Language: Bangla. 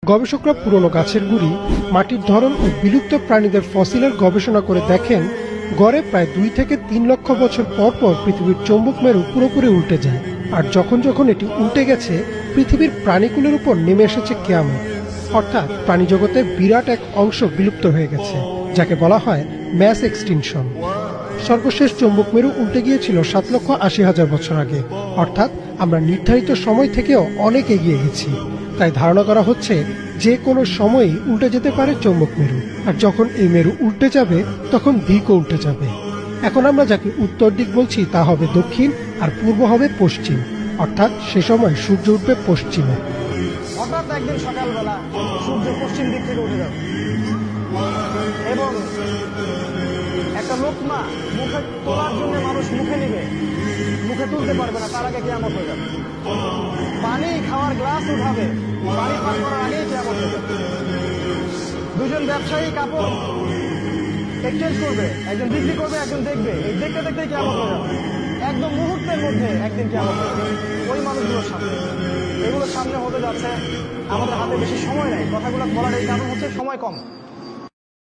গবেষকরা পুরনো গাছের গুড়ি, মাটির ধরন ও বিলুপ্ত প্রাণীদের ফসিলের গবেষণা করে দেখেন গড়ে প্রায় 2 থেকে 3 লক্ষ বছর পর পর পৃথিবীর চৌম্বক মেরু পুরোপুরি উল্টে যায়। আর যখন যখন এটি উল্টে গেছে, পৃথিবীর প্রাণীকুলের উপর নেমে এসেছে কিয়ামত, অর্থাৎ প্রাণীজগতের বিরাট এক অংশ বিলুপ্ত হয়ে গেছে, যাকে বলা হয় ম্যাস এক্সটিনশন। সর্বশেষ চৌম্বক মেরু উল্টে গিয়েছিল 7,80,000 বছর আগে, অর্থাৎ আমরা নির্ধারিত সময় থেকেও অনেক এগিয়ে গেছি। তাই ধারণা করা হচ্ছে যে কোনো সময়ই উল্টে যেতে পারে চৌম্বক মেরু, আর যখন এই মেরু উল্টে যাবে তখন দিকও উল্টে যাবে। এখন আমরা যাকে উত্তর দিক বলছি তা হবে দক্ষিণ, আর পূর্ব হবে পশ্চিম, অর্থাৎ সে সময় সূর্য উঠবে পশ্চিমে। হঠাৎ একদিন সকালবেলা সূর্য পশ্চিম দিক থেকে উঠে যাবে এবং একটা লোকমা মুখে তোলার জন্য মানুষ মুখে নিবে, মুখে তুলতে পারবে না, তার আগে কিয়ামত হয়ে যাবে। পানি খাওয়ার গ্লাস উঠাবে, পানি পান করার আগেই কিয়ামত হয়ে যাবে। দুজন ব্যবসায়ী কাপড় এক্সচেঞ্জ করবে, একজন বিক্রি করবে, একজন দেখবে, এই দেখতে দেখতে কিয়ামত হয়ে যাবে। একদম মুহূর্তের মধ্যে একদিন কিয়ামত হয়ে যাবে ওই মানুষগুলোর সামনে। এগুলোর সামনে হতে যাচ্ছে, আমাদের হাতে বেশি সময় নেই। কথাগুলো বলার এই কারণ হচ্ছে সময় কম।